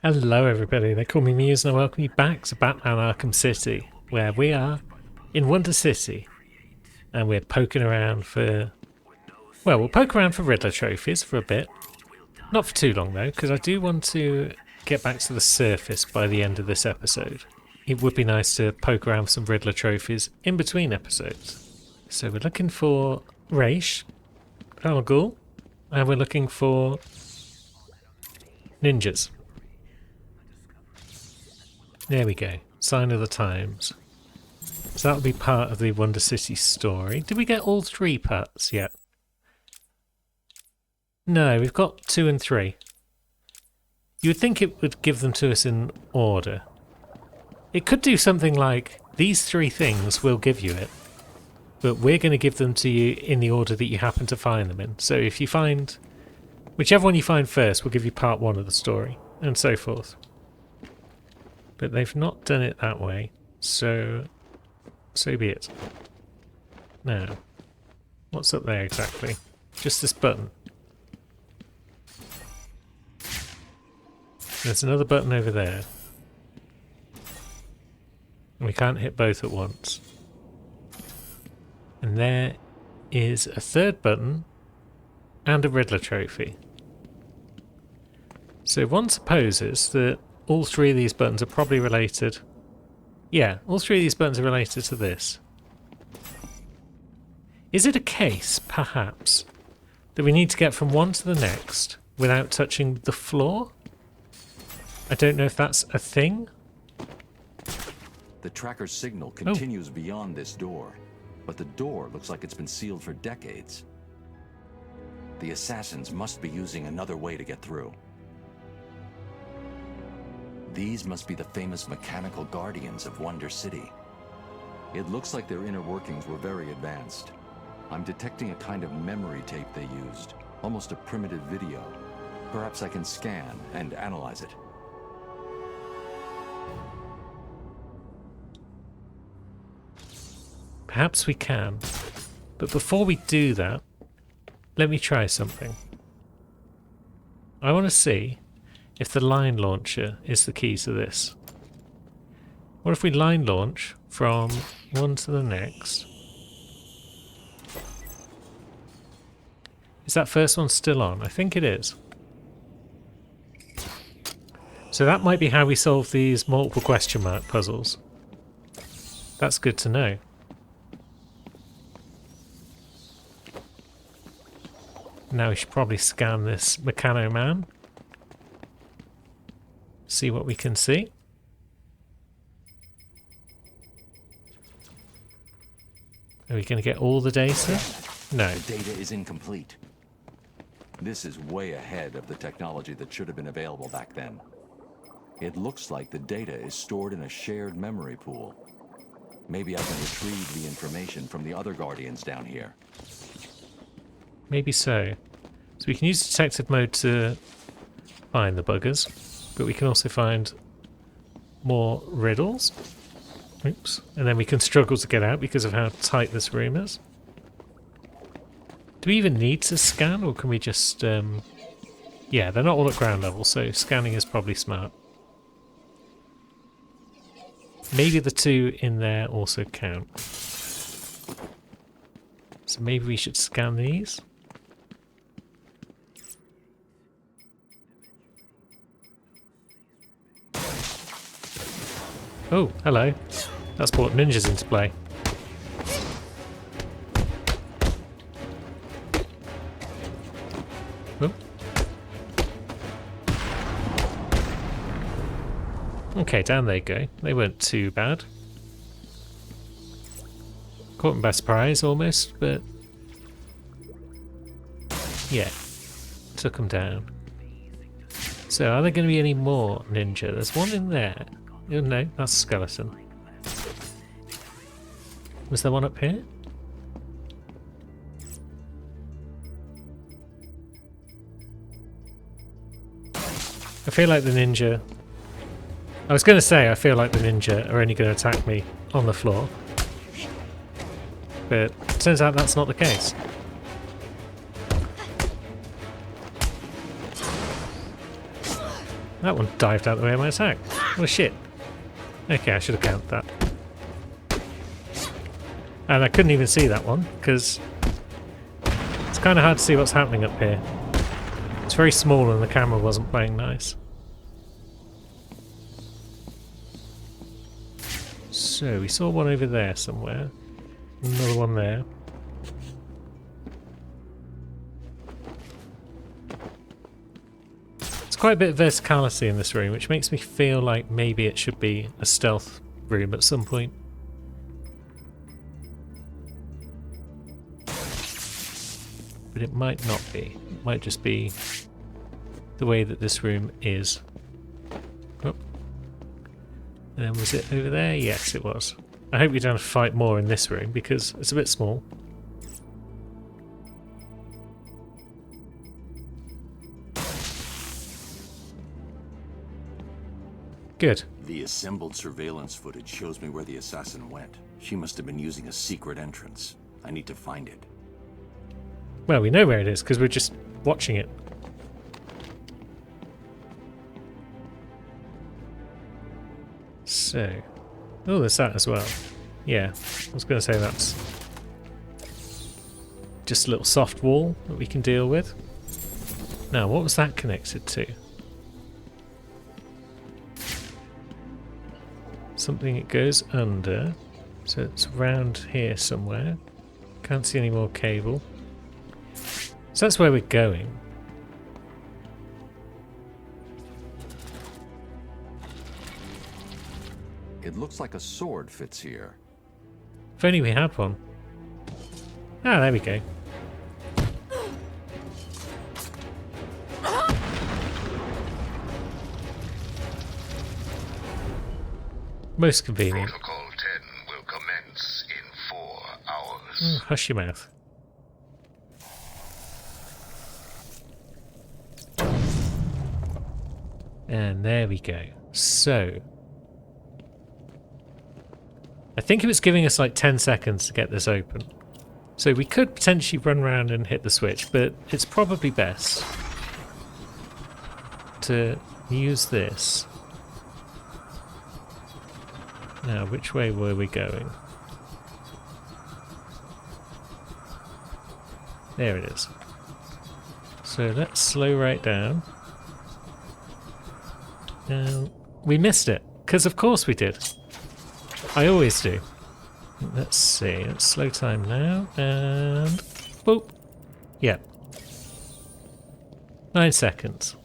Hello everybody, they call me Muse and I welcome you back to Batman Arkham City, where we are in Wonder City and we're poking around for... well, we'll poke around for Riddler trophies for a bit. Not for too long though, because I do want to get back to the surface by the end of this episode. It would be nice to poke around for some Riddler trophies in between episodes. So we're looking for Raish, Al Ghul, and we're looking for ninjas. There we go. Sign of the times. So that'll be part of the Wonder City story. Did we get all three parts yet? No, we've got 2 and 3. You would think it would give them to us in order. It could do something like, these 3 things will give you it, but we're going to give them to you in the order that you happen to find them in. So if you find... whichever one you find first will give you part 1 of the story, and so forth. But they've not done it that way, so be it. Now, what's up there exactly? Just this button. There's another button over there. And we can't hit both at once. And there is a third button and a Riddler trophy. So one supposes that all 3 of these buttons are probably related. Yeah, all 3 of these buttons are related to this. Is it a case, perhaps, that we need to get from one to the next without touching the floor? I don't know if that's a thing. The tracker's signal continues beyond this door, but the door looks like it's been sealed for decades. The assassins must be using another way to get through. These must be the famous mechanical guardians of Wonder City. It looks like their inner workings were very advanced. I'm detecting a kind of memory tape they used, almost a primitive video. Perhaps I can scan and analyze it. Perhaps we can. But before we do that, let me try something. I want to see if the line launcher is the key to this. What if we line launch from one to the next? Is that first one still on? I think it is. So that might be how we solve these multiple question mark puzzles. That's good to know. Now we should probably scan this Meccano Man. See what we can see. Are we going to get all the data? No. The data is incomplete. This is way ahead of the technology that should have been available back then. It looks like the data is stored in a shared memory pool. Maybe I can retrieve the information from the other Guardians down here. Maybe so. So we can use detective mode to find the buggers, but we can also find more riddles. Oops. And then we can struggle to get out because of how tight this room is. Do we even need to scan, or can we just... yeah, they're not all at ground level, so scanning is probably smart. Maybe the 2 in there also count. So maybe we should scan these. Oh, hello. That's brought ninjas into play. Oh. Okay, down they go. They weren't too bad. Caught them by surprise almost, but... yeah. Took them down. So, are there going to be any more ninja? There's one in there. Oh, no, that's a skeleton. Was there one up here? I feel like the ninja... I was going to say I feel like the ninja are only going to attack me on the floor. But it turns out that's not the case. That one dived out the way of my attack. What a shit. Okay, I should have counted that. And I couldn't even see that one, because it's kind of hard to see what's happening up here. It's very small and the camera wasn't playing nice. So, we saw one over there somewhere. Another one there. There's quite a bit of verticality in this room, which makes me feel like maybe it should be a stealth room at some point. But it might not be. It might just be the way that this room is. Oh. And then was it over there? Yes, it was. I hope we don't have to fight more in this room because it's a bit small. Good. The assembled surveillance footage shows me where the assassin went. She must have been using a secret entrance. I need to find it. Well, we know where it is because we're just watching it. So, oh, there's that as well. Yeah, I was going to say that's just a little soft wall that we can deal with. Now, what was that connected to? Something it goes under, so it's around here somewhere. Can't see any more cable. So that's where we're going. It looks like a sword fits here. If only we had one. Ah, there we go. Most convenient. Protocol 10 will commence in 4 hours. Oh, hush your mouth. And there we go. So, I think it was giving us like 10 seconds to get this open. So we could potentially run around and hit the switch, but it's probably best to use this. Now, which way were we going? There it is. So let's slow right down. We missed it, because of course we did. I always do. Let's see, let's slow time now, and boop. Yeah. 9 seconds.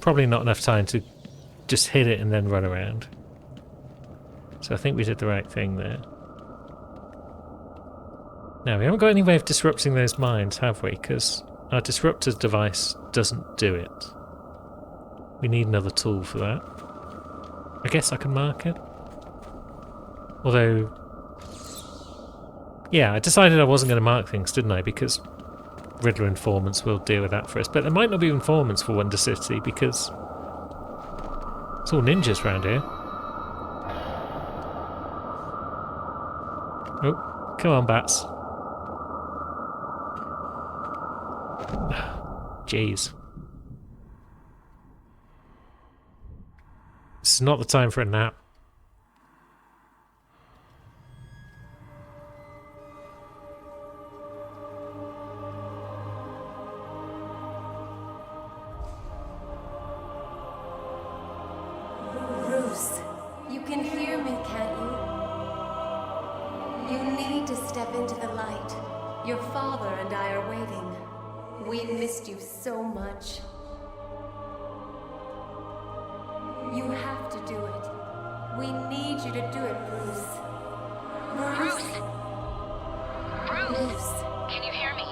Probably not enough time to just hit it and then run around. So I think we did the right thing there. Now, we haven't got any way of disrupting those mines, have we? Because our disruptor device doesn't do it. We need another tool for that. I guess I can mark it. Although, yeah, I decided I wasn't going to mark things, didn't I? Because Riddler informants will deal with that for us. But there might not be informants for Wonder City because it's all ninjas around here. Oh, come on, bats. Jeez. This is not the time for a nap. Bruce, you can hear me, can't you? You need to step into the light. Your father and I are waiting. We missed you so much. You have to do it. We need you to do it, Bruce. Bruce! Bruce! Can you hear me?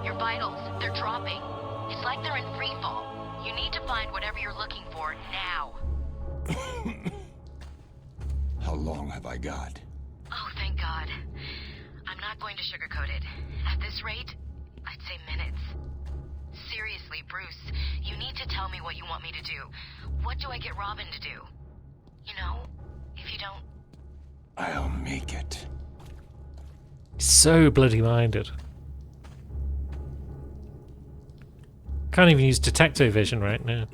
Your vitals, they're dropping. It's like they're in free fall. You need to find whatever you're looking for now. How long have I got? Oh, thank God. I'm not going to sugarcoat it. At this rate, I'd say minutes. Seriously, Bruce, you need to tell me what you want me to do. What do I get Robin to do? You know, if you don't... I'll make it. So bloody minded. Can't even use detector vision right now.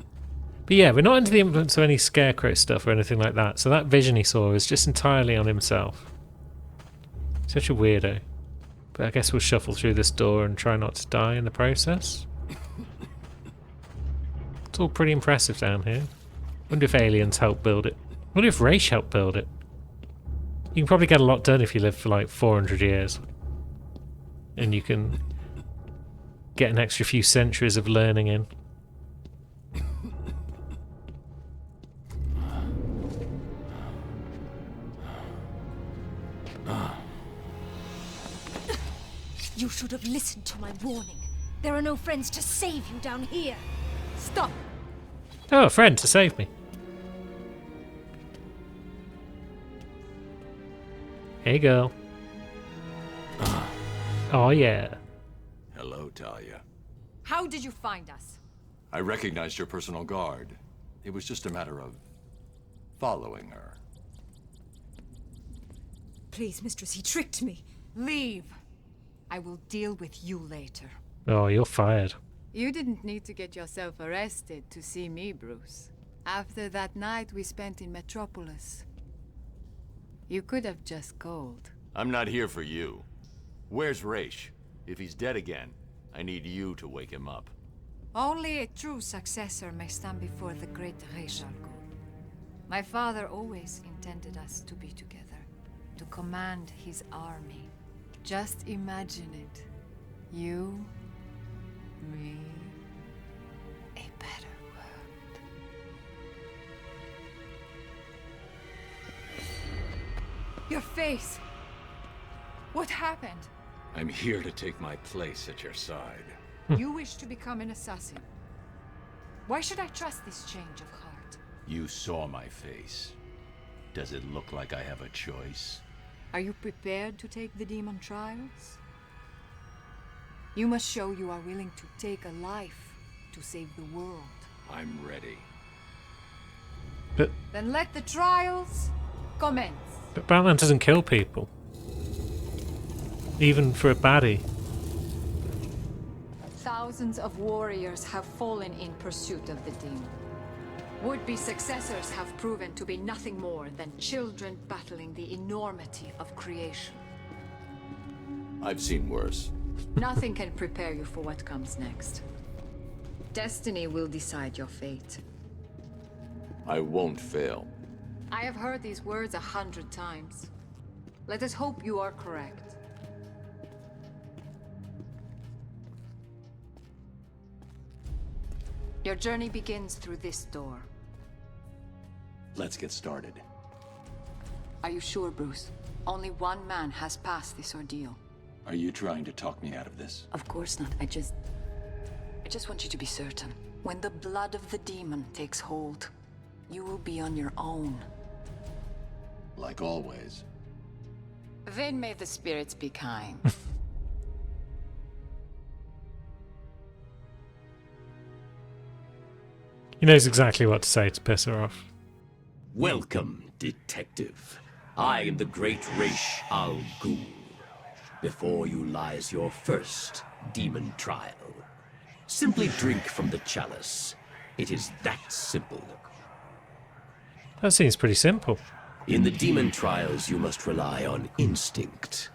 But yeah, we're not under the influence of any scarecrow stuff or anything like that, so that vision he saw is just entirely on himself. Such a weirdo. But I guess we'll shuffle through this door and try not to die in the process. It's all pretty impressive down here. Wonder if aliens helped build it. Wonder if Raish helped build it. You can probably get a lot done if you live for like 400 years. And you can get an extra few centuries of learning in. You should have listened to my warning. There are no friends to save you down here. Stop! Oh, a friend to save me. Hey, girl. Oh, yeah. Hello, Talia. How did you find us? I recognized your personal guard. It was just a matter of following her. Please, mistress, he tricked me. Leave. I will deal with you later. Oh, you're fired. You didn't need to get yourself arrested to see me, Bruce. After that night we spent in Metropolis. You could have just called. I'm not here for you. Where's Raish? If he's dead again, I need you to wake him up. Only a true successor may stand before the great Raish Al Ghul. My father always intended us to be together, to command his army. Just imagine it. You, me, a better world. Your face! What happened? I'm here to take my place at your side. You wish to become an assassin. Why should I trust this change of heart? You saw my face. Does it look like I have a choice? Are you prepared to take the demon trials? You must show you are willing to take a life to save the world. I'm ready. But Then let the trials commence. Batman doesn't kill people. Even for a baddie. Thousands of warriors have fallen in pursuit of the demon. Would-be successors have proven to be nothing more than children battling the enormity of creation. I've seen worse. Nothing can prepare you for what comes next. Destiny will decide your fate. I won't fail. I have heard these words 100 times. Let us hope you are correct. Your journey begins through this door. Let's get started. Are you sure, Bruce? Only one man has passed this ordeal. Are you trying to talk me out of this? Of course not. I just want you to be certain. When the blood of the demon takes hold, you will be on your own. Like always. Then may the spirits be kind. He knows exactly what to say to piss her off. Welcome, detective. I am the great Raish Al Ghul. Before you lies your first demon trial. Simply drink from the chalice. It is that simple. That seems pretty simple. In the demon trials, you must rely on instinct.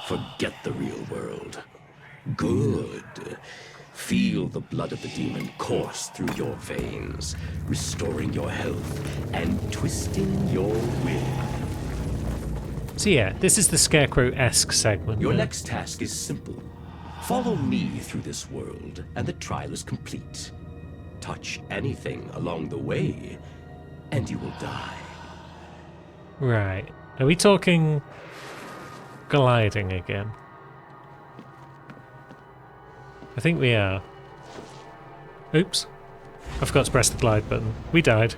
Forget the real world. Good. Feel the blood of the demon course through your veins, restoring your health and twisting your will. So yeah, this is the Scarecrow-esque segment. Your yeah. next task is simple. Follow me through this world, and the trial is complete. Touch anything along the way, and you will die. Right. Are we talking gliding again? I think we are. Oops. I forgot to press the glide button. We died.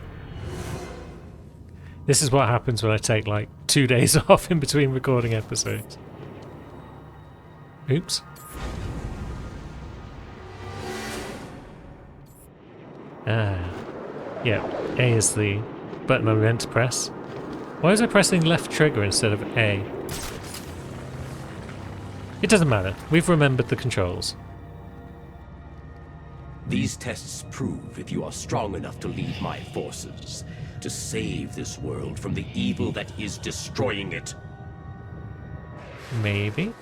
This is what happens when I take like 2 days off in between recording episodes. Oops. Ah. Yeah, A is the button I'm meant to press. Why was I pressing left trigger instead of A? It doesn't matter. We've remembered the controls. These tests prove if you are strong enough to lead my forces, to save this world from the evil that is destroying it. Maybe.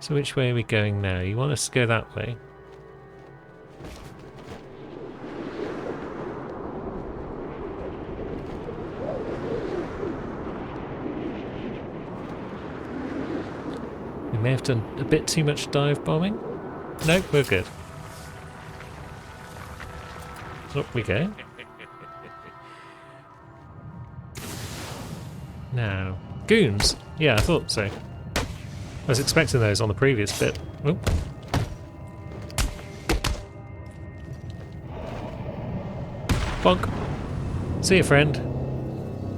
So which way are we going now? You want us to go that way? We may have done a bit too much dive bombing. Nope, we're good. Up we go. Now, goons. Yeah, I thought so. I was expecting those on the previous bit. Oh. Bonk. See you, friend.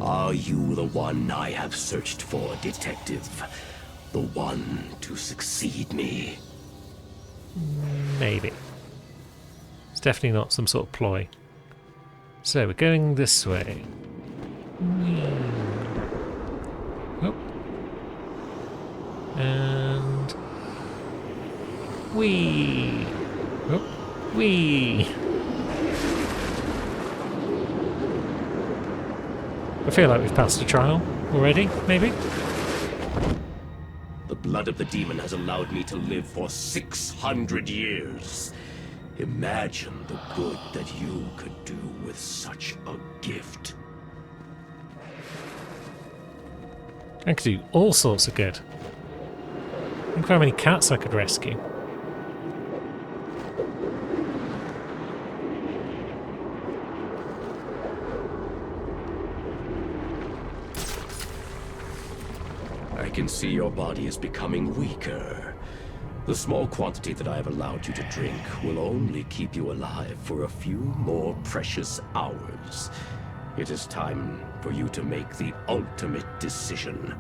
Are you the one I have searched for, detective? The one to succeed me? Maybe. It's definitely not some sort of ploy. So we're going this way. Oh. And wee. Oh. Wee. I feel like we've passed a trial already, maybe? The blood of the demon has allowed me to live for 600 years. Imagine the good that you could do with such a gift. I could do all sorts of good. Think of how many cats I could rescue. I can see your body is becoming weaker. The small quantity that I have allowed you to drink will only keep you alive for a few more precious hours. It is time for you to make the ultimate decision.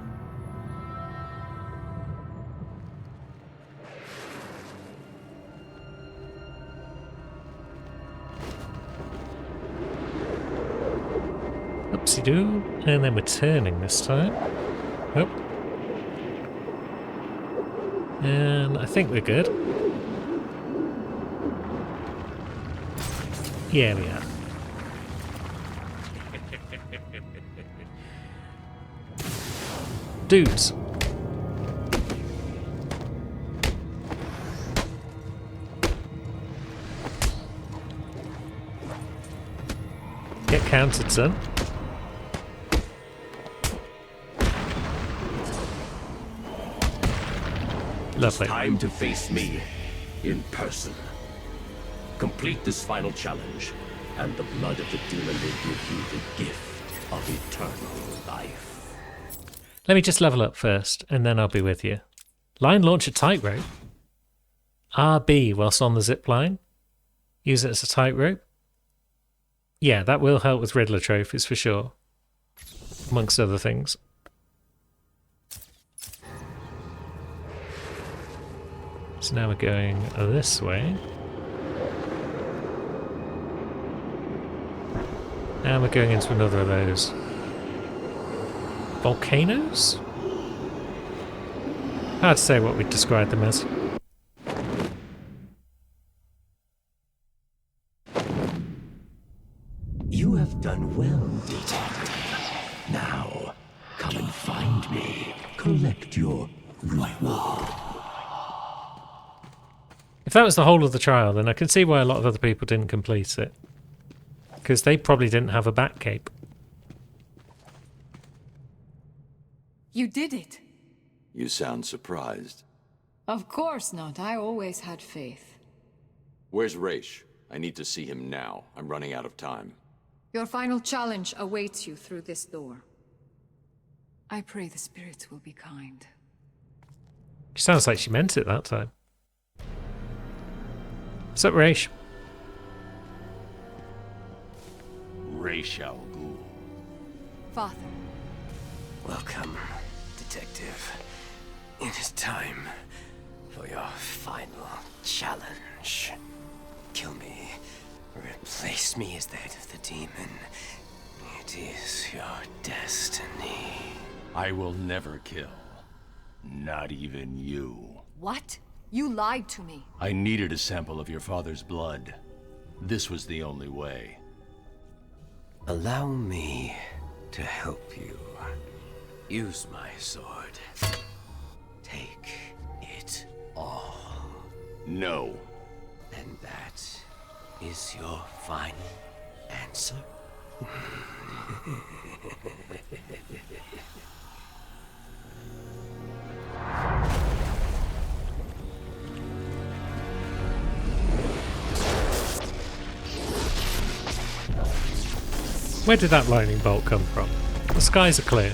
Oopsie-doo. And then we're turning this time. Oh. And I think we're good. Yeah, we are. Dudes. Get counted, son. Lovely. It's time to face me in person. Complete this final challenge, and the blood of the demon will give you the gift of eternal life. Let me just level up first, and then I'll be with you. Line launcher tightrope. RB whilst on the zip line. Use it as a tightrope. Yeah, that will help with Riddler trophies for sure. Amongst other things. So now we're going this way. And we're going into another of those volcanoes? Hard to say what we'd describe them as. You have done well, detective. Now, come and find me. Collect your reward. If that was the whole of the trial, then I can see why a lot of other people didn't complete it. Because they probably didn't have a back cape. You did it. You sound surprised. Of course not. I always had faith. Where's Raish? I need to see him now. I'm running out of time. Your final challenge awaits you through this door. I pray the spirits will be kind. She sounds like she meant it that time. What's up, Raish? Raish Al Ghul. Father. Welcome, detective. It is time for your final challenge. Kill me. Replace me as the head of the demon. It is your destiny. I will never kill. Not even you. What? You lied to me. I needed a sample of your father's blood. This was the only way. Allow me to help you. Use my sword. Take it all. No. And that is your final answer? Where did that lightning bolt come from? The skies are clear.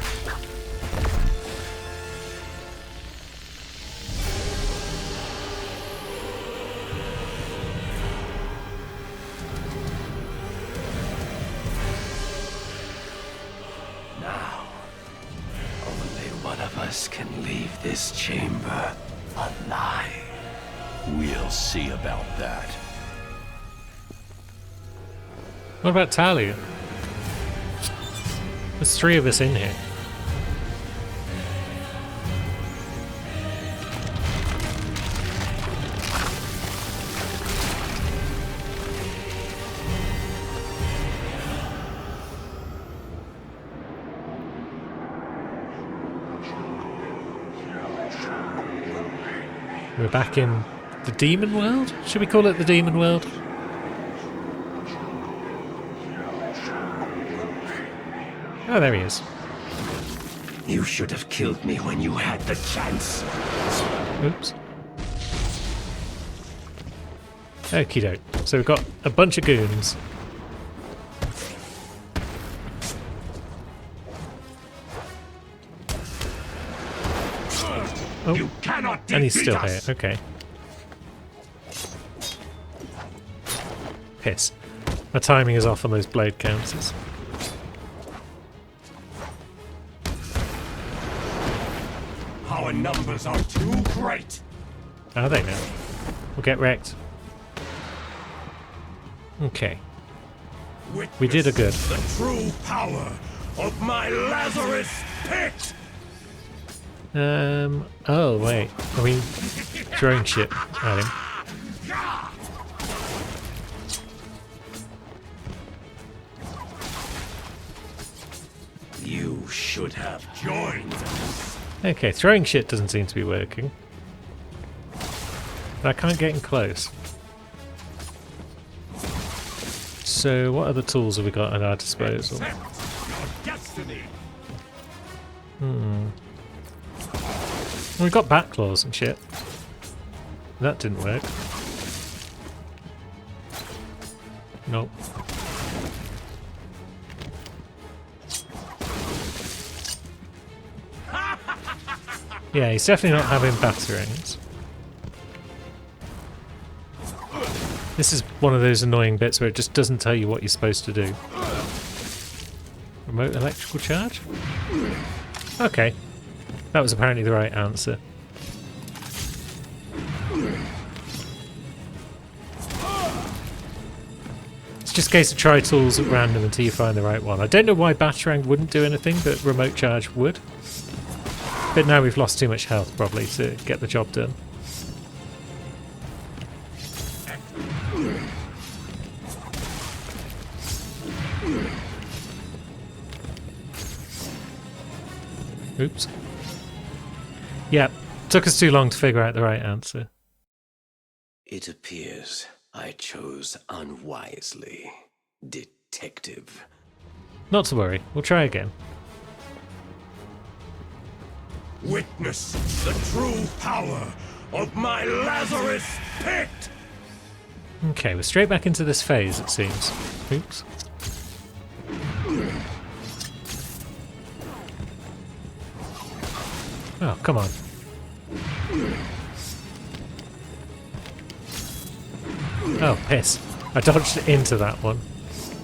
Now, only one of us can leave this chamber alive. We'll see about that. What about Talia? There's 3 of us in here. We're back in the demon world? Should we call it the demon world? Oh, there he is. You should have killed me when you had the chance. Oops. Okie doke. So we've got a bunch of goons. Oh, You cannot and he's defeat still us. here. Okay. Piss. My timing is off on those blade counters. Our numbers are too great. Are they now? We'll get wrecked. Okay. We did a good. The true power of my Lazarus pit. Oh, wait. Are we throwing shit at him? You should have joined us. Okay, throwing shit doesn't seem to be working. But I can't get in close. So, what other tools have we got at our disposal? Accept your destiny. We've got back claws and shit. That didn't work. Nope. Yeah, he's definitely not having batarangs. This is one of those annoying bits where it just doesn't tell you what you're supposed to do. Remote electrical charge? Okay. That was apparently the right answer. It's just a case of try tools at random until you find the right one. I don't know why Batarang wouldn't do anything, but remote charge would. But now we've lost too much health, probably, to get the job done. Oops. Yeah, took us too long to figure out the right answer. It appears I chose unwisely, detective. Not to worry, we'll try again. Witness the true power of my Lazarus pit. Okay, we're straight back into this phase, it seems. Oops. Oh, come on. Oh, piss. I dodged into that one.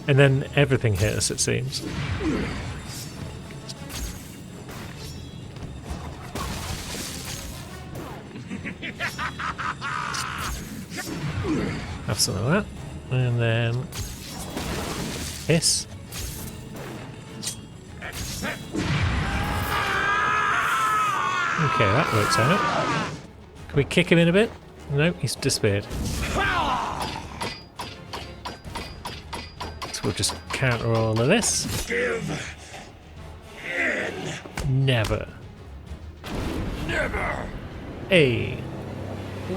And then everything hit us, it seems. Have some of that. And then... piss. Okay, that works out. Can we kick him in a bit? Nope, he's disappeared. So we'll just counter all of this. Give in. Never. Never. Hey.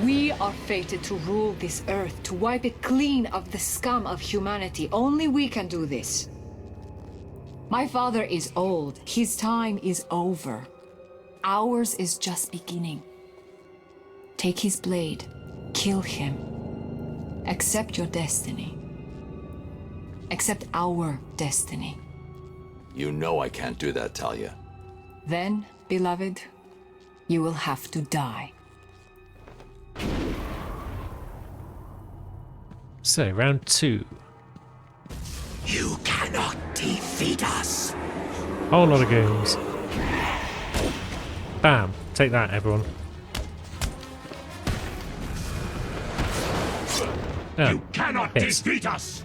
We are fated to rule this earth, to wipe it clean of the scum of humanity. Only we can do this. My father is old. His time is over. Ours is just beginning. Take his blade. Kill him. Accept your destiny. Accept our destiny. You know I can't do that, Talia. Then, beloved, you will have to die. So, round 2. You cannot defeat us. Whole lot of goons. Bam. Take that, everyone. Oh, You cannot piss. defeat us.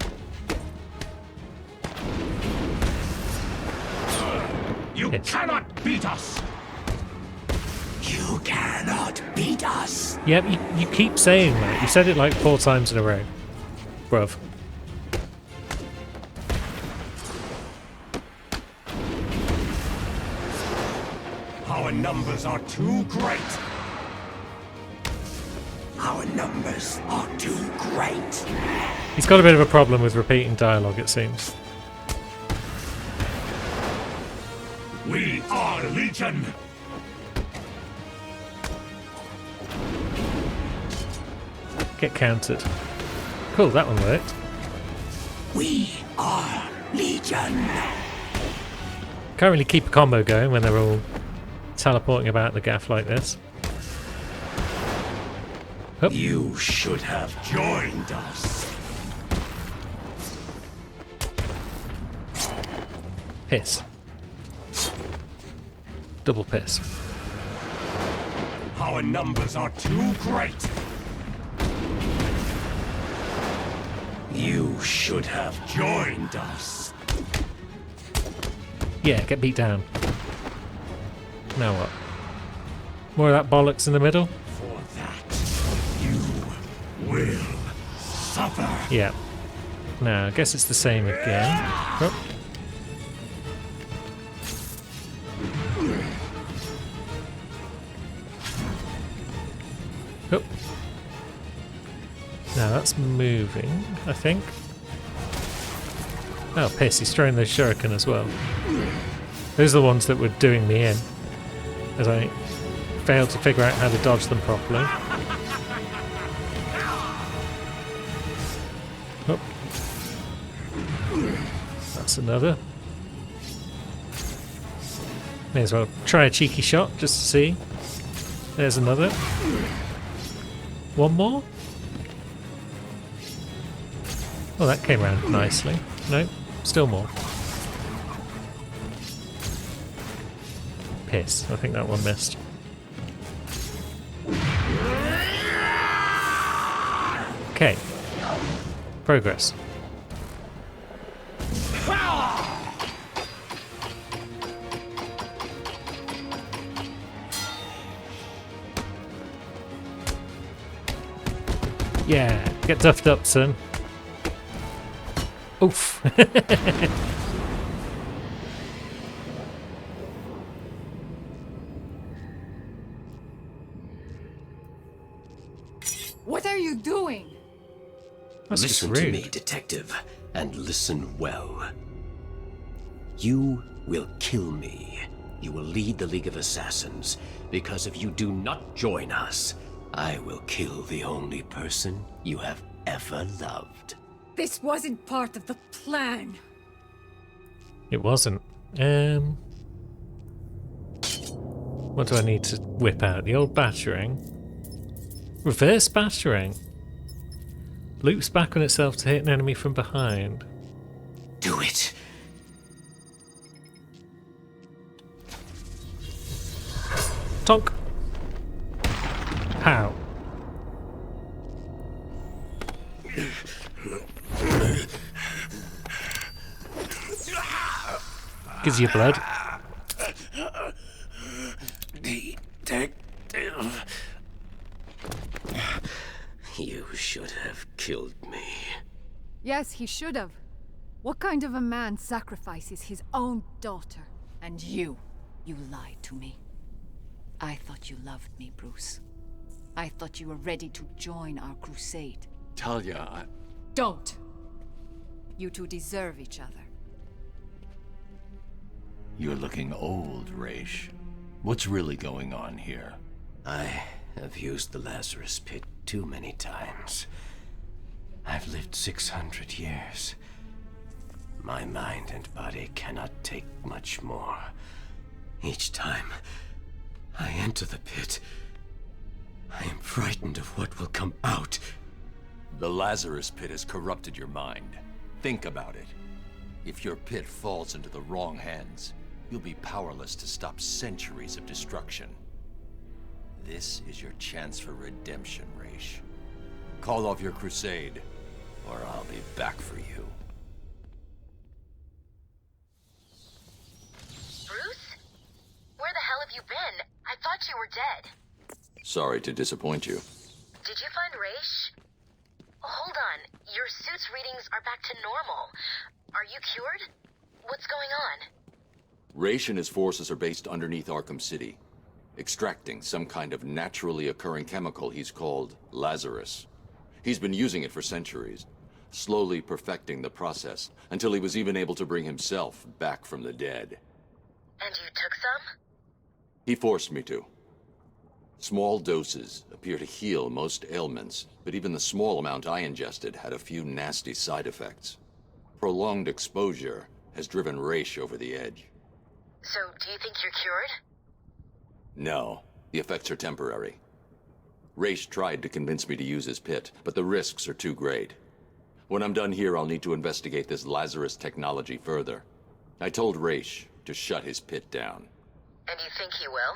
You Piss. cannot beat us. You cannot beat us. Yep, you keep saying that. You said it like 4 times in a row. Bruv. Our numbers are too great. Our numbers are too great. He's got a bit of a problem with repeating dialogue, it seems. We are Legion. Get countered. Cool, that one worked. We are Legion. Can't really keep a combo going when they're all teleporting about the gaff like this. Oop. You should have joined us. Piss. Double piss. Our numbers are too great. You should have joined us. Yeah, get beat down. Now what? More of that bollocks in the middle? For that, you will suffer. Yeah. Now, I guess it's the same again. Oh. Oh. Now that's moving, I think. Oh, piss, he's throwing those shuriken as well. Those are the ones that were doing me in, as I failed to figure out how to dodge them properly. Oh. That's another. May as well try a cheeky shot just to see. There's another. One more? Oh, that came around nicely. No, still more. Piss. I think that one missed. Okay. Progress. Yeah, get duffed up, son. Oof. What are you doing? That's just Listen to rude. me, detective, and listen well. You will kill me. You will lead the League of Assassins, because if you do not join us, I will kill the only person you have ever loved. This wasn't part of the plan. It wasn't. What do I need to whip out? The old battering. Reverse battering. Loops back on itself to hit an enemy from behind. Do it. Tonk. Pow. Gives you blood. Detective. Yes, he should have. What kind of a man sacrifices his own daughter? And you lied to me. I thought you loved me, Bruce. I thought you were ready to join our crusade. Talia, Don't! You two deserve each other. you're looking old, Raish. What's really going on here? I have used the Lazarus Pit too many times. I've lived 600 years. My mind and body cannot take much more. Each time I enter the pit, I am frightened of what will come out. The Lazarus Pit has corrupted your mind. Think about it. If your pit falls into the wrong hands, you'll be powerless to stop centuries of destruction. This is your chance for redemption, Raish. Call off your crusade, or I'll be back for you. Bruce? Where the hell have you been? I thought you were dead. Sorry to disappoint you. Did you find Raish? Hold on. Your suit's readings are back to normal. Are you cured? What's going on? Raish and his forces are based underneath Arkham City, extracting some kind of naturally occurring chemical he's called Lazarus. He's been using it for centuries, slowly perfecting the process, until he was even able to bring himself back from the dead. And you took some? He forced me to. Small doses appear to heal most ailments, but even the small amount I ingested had a few nasty side effects. Prolonged exposure has driven Raish over the edge. So, do you think you're cured? No, the effects are temporary. Raish tried to convince me to use his pit, but the risks are too great. When I'm done here, I'll need to investigate this Lazarus technology further. I told Raish to shut his pit down. And you think he will?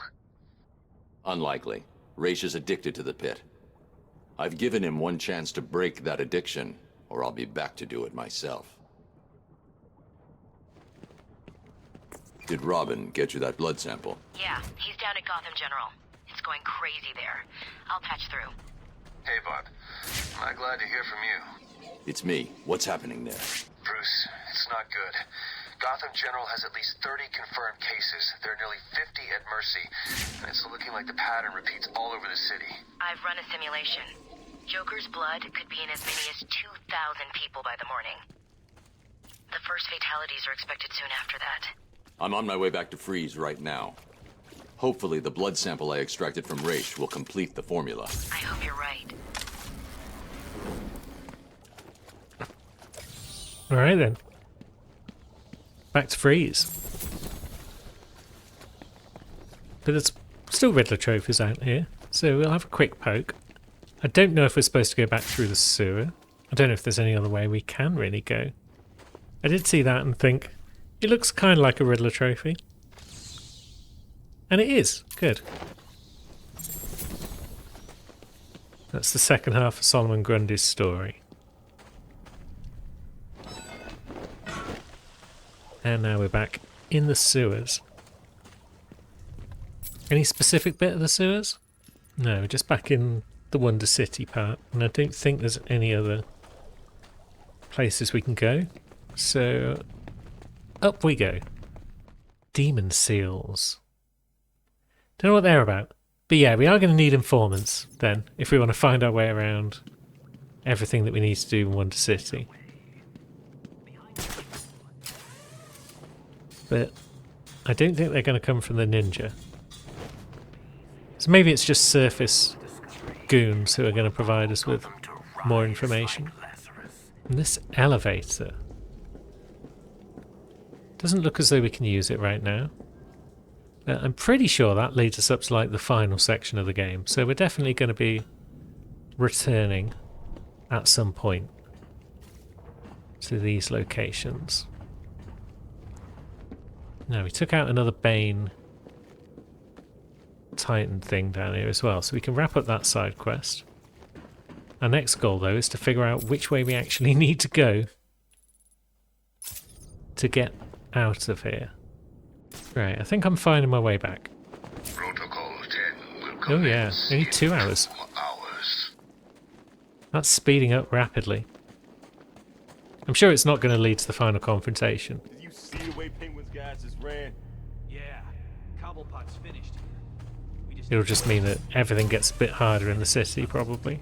Unlikely. Raish is addicted to the pit. I've given him one chance to break that addiction, or I'll be back to do it myself. Did Robin get you that blood sample? Yeah, he's down at Gotham General. It's going crazy there. I'll patch through. Hey, Bud. I'm glad to hear from you. It's me. What's happening there? Bruce, it's not good. Gotham General has at least 30 confirmed cases. There are nearly 50 at Mercy, and it's looking like the pattern repeats all over the city. I've run a simulation. Joker's blood could be in as many as 2,000 people by the morning. The first fatalities are expected soon after that. I'm on my way back to Freeze right now. Hopefully the blood sample I extracted from Raish will complete the formula. I hope you're right. Alright then. Back to Freeze. But there's still Riddler trophies out here, so we'll have a quick poke. I don't know if we're supposed to go back through the sewer. I don't know if there's any other way we can really go. I did see that and think, it looks kind of like a Riddler trophy. And it is. Good. That's the second half of Solomon Grundy's story. And now we're back in the sewers. Any specific bit of the sewers? No, just back in the Wonder City part. And I don't think there's any other places we can go. So, up we go. Demon seals. Don't know what they're about. But yeah, we are going to need informants then, if we want to find our way around everything that we need to do in Wonder City. But I don't think they're going to come from the ninja. So maybe it's just surface goons who are going to provide us with more information. And this elevator doesn't look as though we can use it right now. I'm pretty sure that leads us up to like the final section of the game. So we're definitely going to be returning at some point to these locations. Now, we took out another Bane Titan thing down here as well, so we can wrap up that side quest. Our next goal, though, is to figure out which way we actually need to go to get out of here. Right, I think I'm finding my way back. Protocol 10 will Oh yeah, commence only in 2 hours. 2 hours. That's speeding up rapidly. I'm sure it's not going to lead to the final confrontation. Did you see the way Penguin's guys just ran? Yeah, Cobblepot's finished here. It'll just mean that everything gets a bit harder in the city, probably.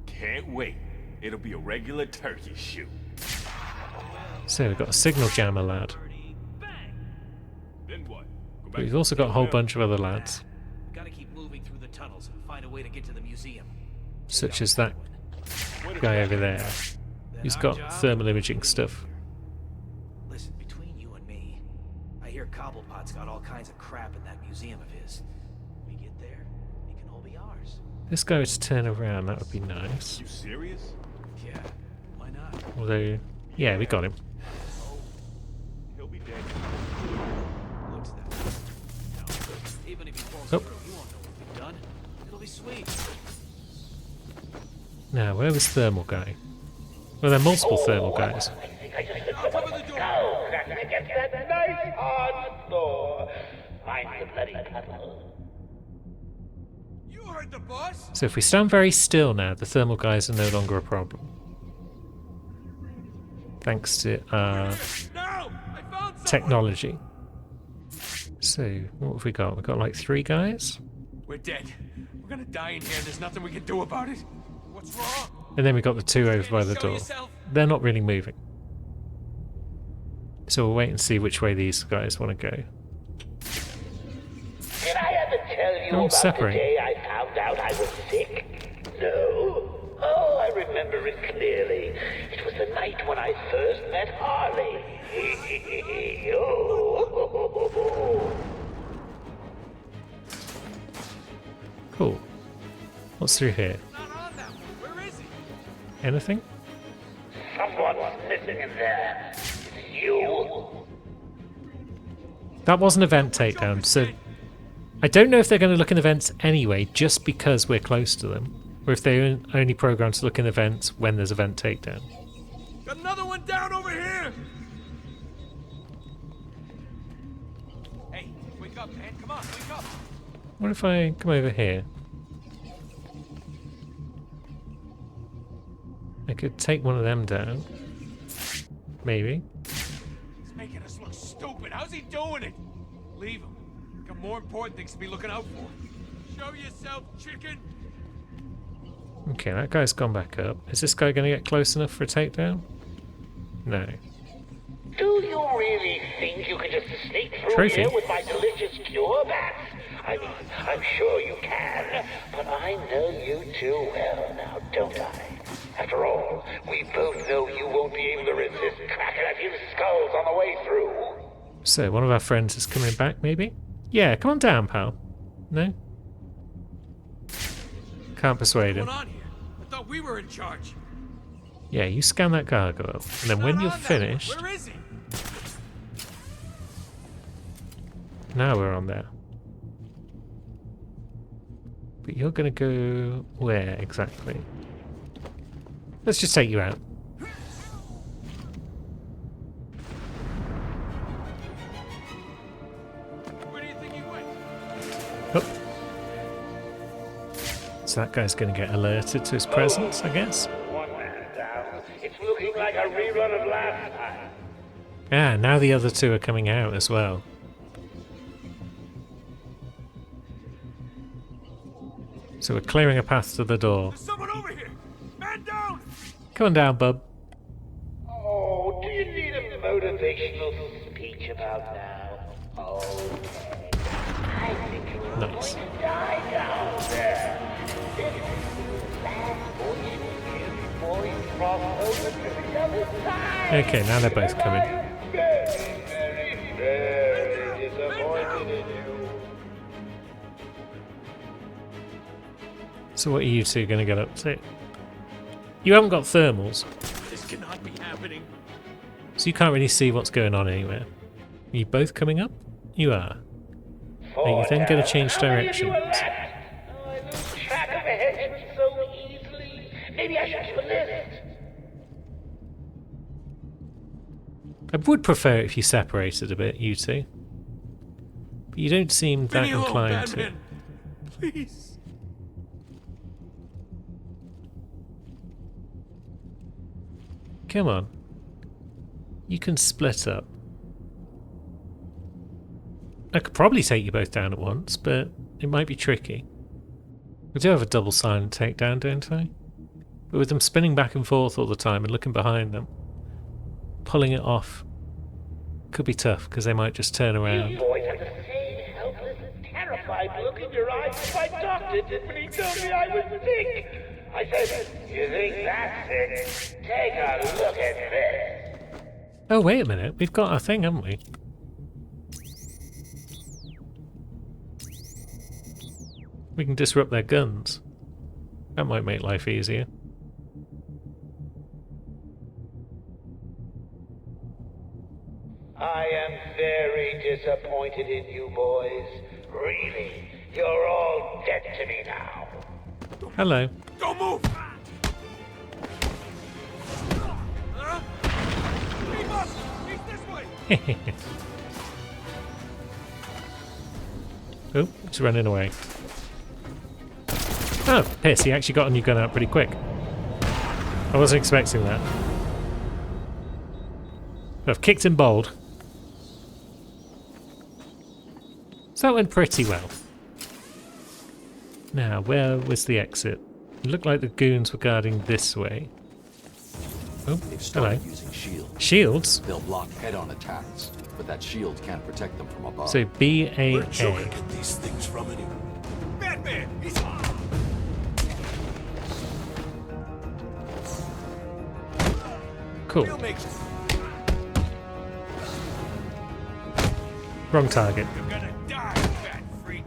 Can't wait. It'll be a regular turkey shoot. So we've got a signal jammer lad. Then what? Go But back we've also got a whole bunch of other lads, Gotta keep moving through the tunnels and find a way to get to the museum. such as that guy over there, who's got thermal imaging stuff. Listen, between you and me, I hear Cobblepot's got all kinds of crap in that museum of his. We get there, it can all be ours. This guy would turn around, that would be nice. You serious? Yeah, why not? Although, yeah, we got him. He'll be dead. Looks that way. No, even if he falls Oh. through, you won't know what we've done. It'll be sweet. Now, where was thermal guy? Well, there are multiple thermal guys. You heard the boss? So if we stand very still now, the thermal guys are no longer a problem. Thanks to our technology. So, what have we got? We've got like 3 guys? We're dead. We're gonna die in here and there's nothing we can do about it. What's wrong? And then we've got the 2 over by the door. They're not really moving. So we'll wait and see which way these guys want to go. Did I ever tell you Don't about separate. the day I found out I was sick? No? Oh, I remember it clearly. It was the night when I first met Harley. Oh. Cool. What's through here? Anything? Someone's missing in there. It's you. That wasn't a vent takedown, so I don't know if they're going to look in the vents anyway, just because we're close to them, or if they're only programmed to look in the vents when there's a vent takedown. Got another one down over here! Hey, wake up, man. Come on, wake up! What if I come over here? I could take one of them down. Maybe. He's making us look stupid. How's he doing it? Leave him. Got more important things to be looking out for. Show yourself, chicken! Okay, that guy's gone back up. Is this guy going to get close enough for a takedown? No. Do you really think you can just sneak through Trophy. here with my delicious cure bath? I mean, I'm sure you can, but I know you too well now, don't I? After all, we both know you won't be able to resist cracking a few skulls on the way through. So, one of our friends is coming back, maybe? Yeah, come on down, pal. No? Can't persuade him. What's going on here? I thought we were in charge. Yeah, you scan that gargoyle, and then when you're finished... Where is he? Now we're on there. But you're gonna go... where, exactly? Let's just take you out. Where do you think he went? Oh. So that guy's gonna get alerted to his presence, I guess. One man down. It's looking like a rerun of last time. Ah, now the other 2 are coming out as well. So we're clearing a path to the door. There's someone over here! Man down! Come on down, bub. Oh, do you need a motivational speech about now? Okay. I think you're Nice. going to die down there. This is the last voice you hear before you cross over to the other side. Okay, now they're both coming. I'm very, very, very disappointed in you. So what are you 2 going to get up to? You haven't got thermals, This cannot be happening. so you can't really see what's going on anywhere. Are you both coming up? You are. Are you then going to change directions? Oh, I lose track of a henchman so easily. Maybe I should keep a list. I would prefer it if you separated a bit, you 2. But you don't seem that Leave me alone, inclined to. Batman. Please. Come on. You can split up. I could probably take you both down at once, but it might be tricky. We do have a double silent takedown, don't I? But with them spinning back and forth all the time and looking behind them, pulling it off could be tough because they might just turn around. You boys have the same helpless, terrified look in your eyes as my doctor did when he told me I was sick. I said, you think that's sick? Take a look at this. Oh, wait a minute. We've got our thing, haven't we? We can disrupt their guns. That might make life easier. I am very disappointed in you boys. Really, you're all dead to me now. Hello. Don't move! Keep up! He's this way! Oh, it's running away. Oh, piss, he actually got a new gun out pretty quick. I wasn't expecting that. But I've kicked him bold. So that went pretty well. Now, where was the exit? It looked like the goons were guarding this way. Oh, hello. Using shields. Shields? They'll block head-on attacks, but that shield can't protect them from above. So BAA. Where'd Joker get these things from anyway? Batman! He's... Cool. Wrong target. You're gonna die, fat freak!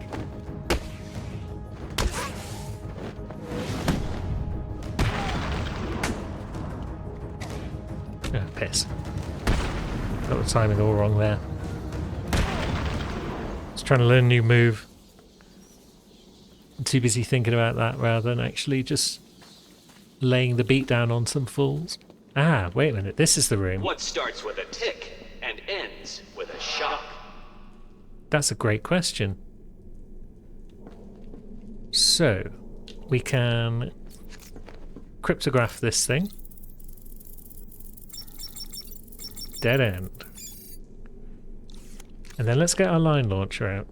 Ah, piss. Got the timing all wrong there. Just trying to learn a new move. I'm too busy thinking about that rather than actually just laying the beat down on some fools. Ah, wait a minute, this is the room. What starts with a tick and ends with a shock? That's a great question. So, we can cryptograph this thing. Dead end. And then let's get our line launcher out.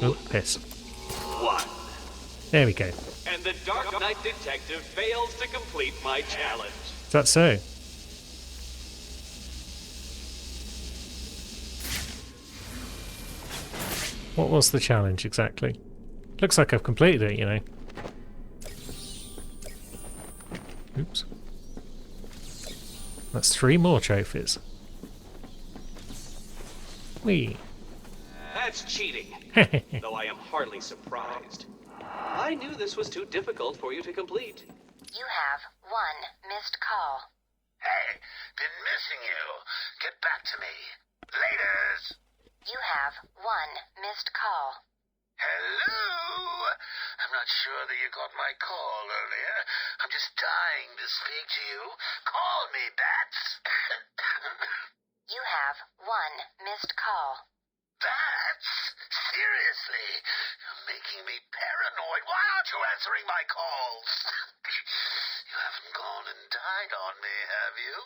Oh, piss. 1. There we go. And the Dark Knight Detective fails to complete my challenge. Is that so? What was the challenge exactly? Looks like I've completed it, you know. Oops. That's 3 more trophies. Whee! That's cheating, though I am hardly surprised. I knew this was too difficult for you to complete. You have 1 missed call. Hey, been missing you. Get back to me. Laters. You have 1 missed call. Hello? I'm not sure that you got my call earlier. I'm just dying to speak to you. Call me, Bats. You have 1 missed call. Bats? Seriously? You're making me paranoid. Why aren't you answering my calls? You haven't gone and died on me, have you?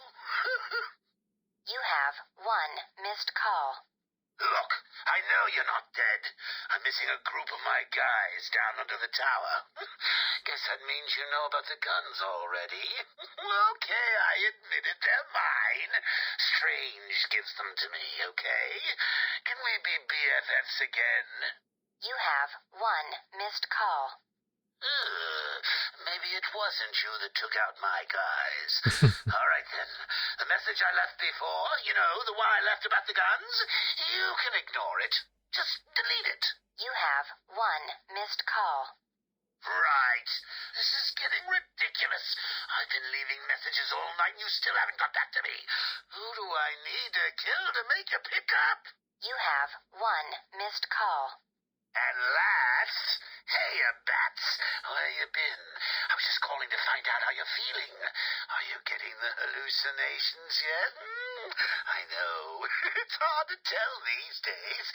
You have 1 missed call. Look, I know you're not dead. I'm missing a group of my guys down under the tower. Guess that means you know about the guns already. Okay, I admit it, they're mine. Strange gives them to me, okay? Can we be BFFs again? You have 1 missed call. Maybe it wasn't you that took out my guys. All right, then. The message I left before, you know, the one I left about the guns, you can ignore it. Just delete it. You have 1 missed call. Right. This is getting ridiculous. I've been leaving messages all night and you still haven't got back to me. Who do I need to kill to make you pick up? You have 1 missed call. At last? Hey, Bats. Where you been? I was just calling to find out how you're feeling. Are you getting the hallucinations yet? I know. It's hard to tell these days.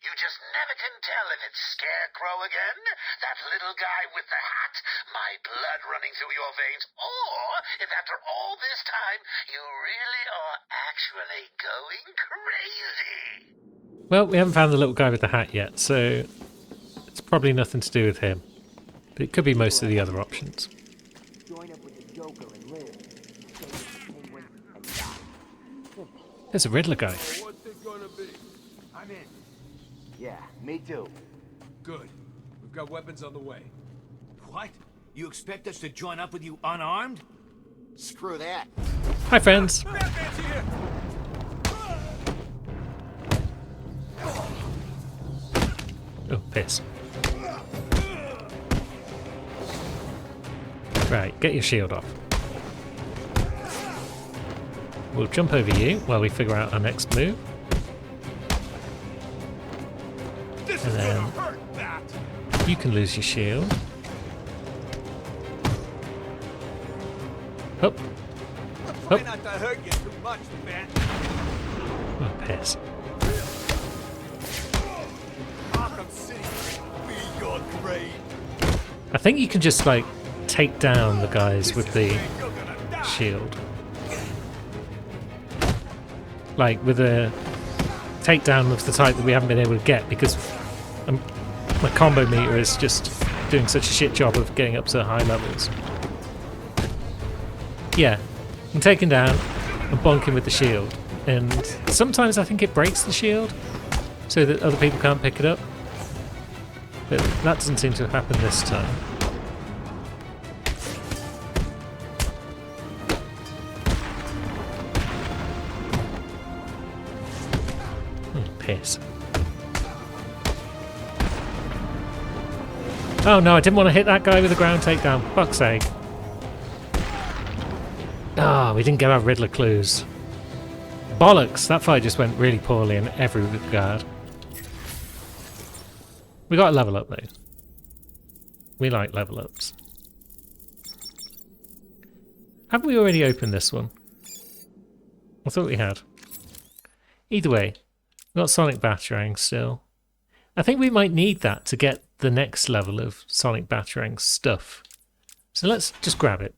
You just never can tell if it's Scarecrow again, that little guy with the hat, my blood running through your veins, or if after all this time you really are actually going crazy. Well, we haven't found the little guy with the hat yet, so it's probably nothing to do with him. But it could be most of the other options. There's a Riddler guy. What's it gonna be? I'm in. Yeah, me too. Good. We've got weapons on the way. What? You expect us to join up with you unarmed? Screw that. Hi, friends. Batman's here! Oh, piss. Right, get your shield off. We'll jump over you while we figure out our next move. And then you can lose your shield. Up. Try not to hurt you too much, Bat. Oh, piss. Arkham City, be your grave. I think you can just, like, take down the guys with the shield. Like, with a takedown of the type that we haven't been able to get because my combo meter is just doing such a shit job of getting up to high levels. Yeah, you can take him down and bonk him with the shield. And sometimes I think it breaks the shield so that other people can't pick it up. But that doesn't seem to have happened this time. Piss. Oh no, I didn't want to hit that guy with a ground takedown. Fuck's sake. Ah, we didn't get our Riddler clues. Bollocks! That fight just went really poorly in every regard. We got a level up though. We like level ups. Have we already opened this one? I thought we had. Either way, we've got Sonic Batarang still. I think we might need that to get the next level of Sonic Batarang stuff. So let's just grab it.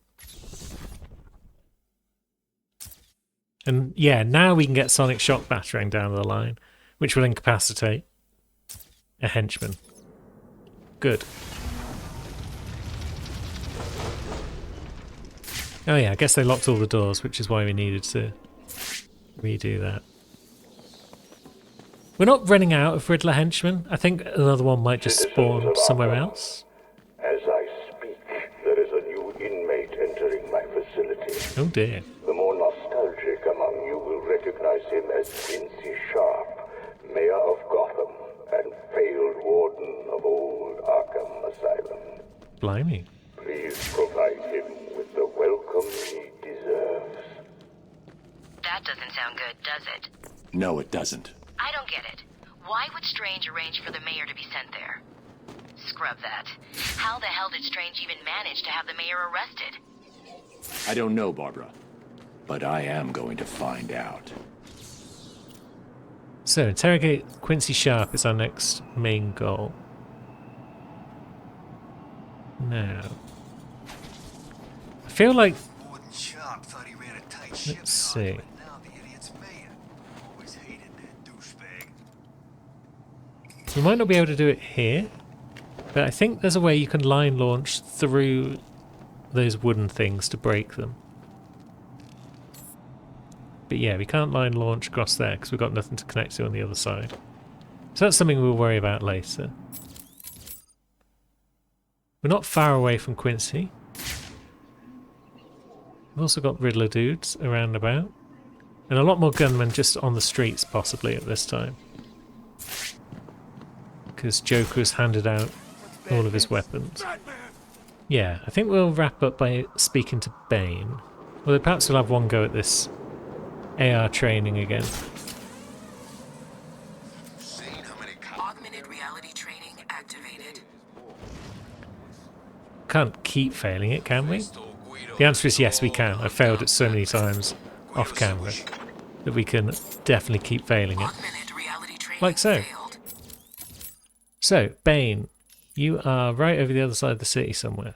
And yeah, now we can get Sonic Shock Batarang down the line, which will incapacitate a henchman. Good. Oh yeah, I guess they locked all the doors, which is why we needed to redo that. We're not running out of Riddler henchmen. I think another one might just spawn somewhere else. As I speak, there is a new inmate entering my facility. Oh dear. The more nostalgic among you will recognize him as Quincy Sharp, Mayor of Gotham and failed warden of old Arkham Asylum. Blimey. Please provide him with the welcome he deserves. That doesn't sound good, does it? No, it doesn't. I don't get it. Why would Strange arrange for the mayor to be sent there? Scrub that. How the hell did Strange even manage to have the mayor arrested? I don't know, Barbara. But I am going to find out. So, interrogate Quincy Sharp is our next main goal. Now, I feel like... Let's see. We might not be able to do it here, but I think there's a way you can line launch through those wooden things to break them. But yeah, we can't line launch across there because we've got nothing to connect to on the other side. So that's something we'll worry about later. We're not far away from Quincy. We've also got Riddler dudes around about. And a lot more gunmen just on the streets possibly at this time. Because Joker's handed out all of his weapons. Yeah, I think we'll wrap up by speaking to Bane. Although perhaps we'll have one go at this AR training again. Augmented reality training activated. Can't keep failing it, can we? The answer is yes, we can. I've failed it so many times off camera. that we can definitely keep failing it. Like so. So, Bane, you are right over the other side of the city somewhere.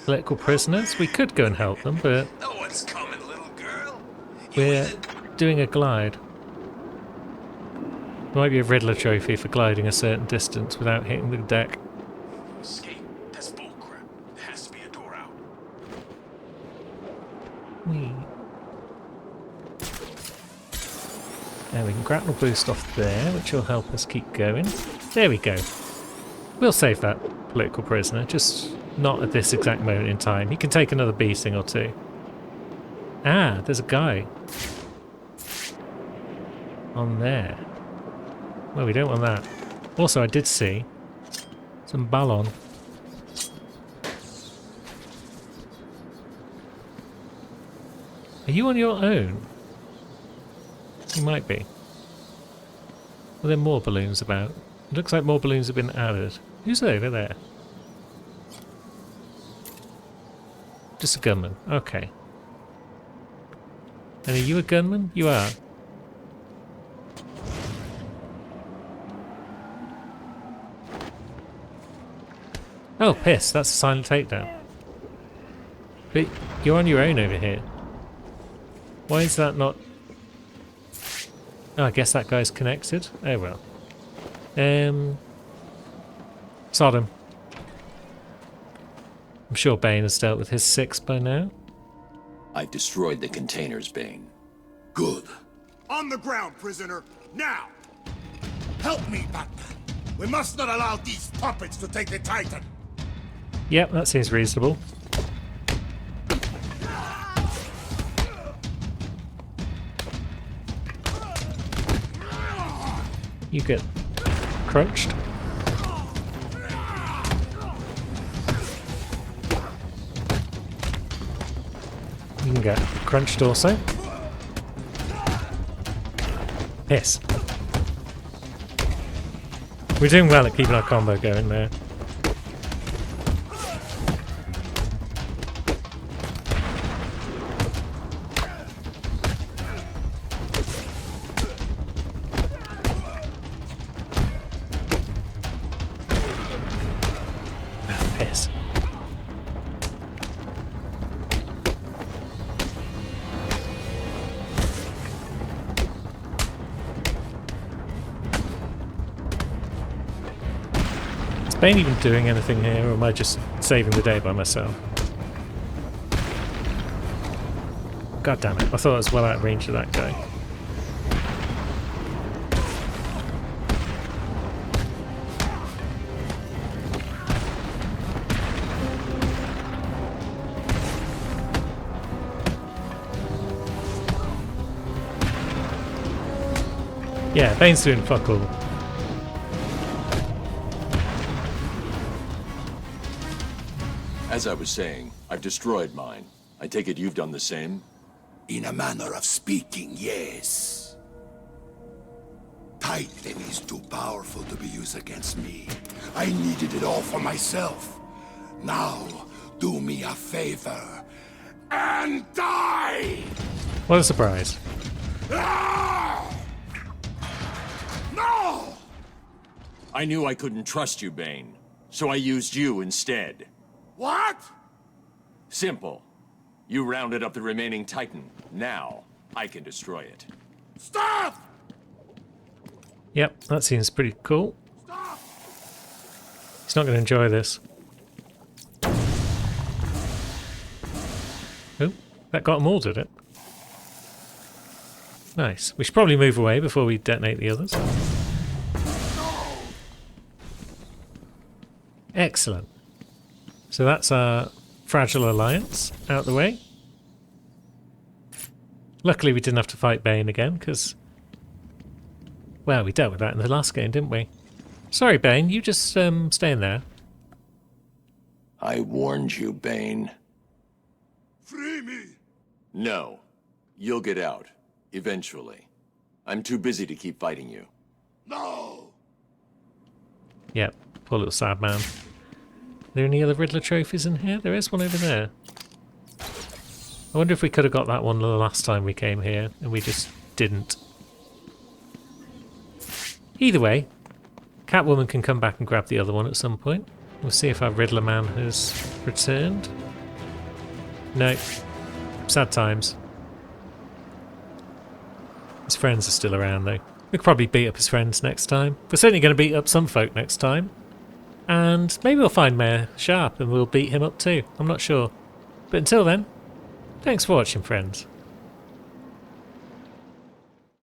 Political prisoners? We could go and help them, but No one's coming, little girl. we're doing a glide. There might be a Riddler trophy for gliding a certain distance without hitting the deck. Escape? That's bullcrap. There has to be a door out. Whee. And we can grapple boost off there, which will help us keep going. There we go. We'll save that political prisoner, just not at this exact moment in time. He can take another beating or two. Ah, there's a guy. On there. Well, we don't want that. Also, I did see some ballon. Are you on your own? You might be. Well, there are more balloons about. It looks like more balloons have been added. Who's over there? Just a gunman. Okay. And are you a gunman? You are. Oh, piss. That's a silent takedown. But you're on your own over here. Why is that not... Oh, I guess that guy's connected. Oh well. Sodom. I'm sure Bane has dealt with his 6 by now. I've destroyed the containers, Bane. Good. On the ground, prisoner. Now! Help me, Batman. We must not allow these puppets to take the Titan. Yep, that seems reasonable. You get crunched. You can get crunched also. Piss. We're doing well at keeping our combo going there. Piss. Is Bane even doing anything here, or am I just saving the day by myself? God damn it, I thought I was well out of range of that guy. Yeah, Bane's doing fuck all. As I was saying, I've destroyed mine. I take it you've done the same? In a manner of speaking, yes. Titan is too powerful to be used against me. I needed it all for myself. Now, do me a favor and die! What a surprise. Ah! No! I knew I couldn't trust you, Bane, so I used you instead. What? Simple. You rounded up the remaining Titan. Now, I can destroy it. Stop! Yep, that seems pretty cool. Stop! He's not going to enjoy this. Oh, that got them all, did it? Nice. We should probably move away before we detonate the others. Excellent. So that's our fragile alliance out the way. Luckily we didn't have to fight Bane again, because... Well, we dealt with that in the last game, didn't we? Sorry, Bane, you just stay in there. I warned you, Bane. Free me! No. You'll get out. Eventually. I'm too busy to keep fighting you. No! Yep, poor little sad man. Are there any other Riddler trophies in here? There is one over there. I wonder if we could have got that one the last time we came here and we just didn't. Either way, Catwoman can come back and grab the other one at some point. We'll see if our Riddler man has returned. No. Sad times. His friends are still around though. We could probably beat up his friends next time. We're certainly going to beat up some folk next time. And maybe we'll find Mayor Sharp and we'll beat him up too. I'm not sure. But until then, thanks for watching, friends.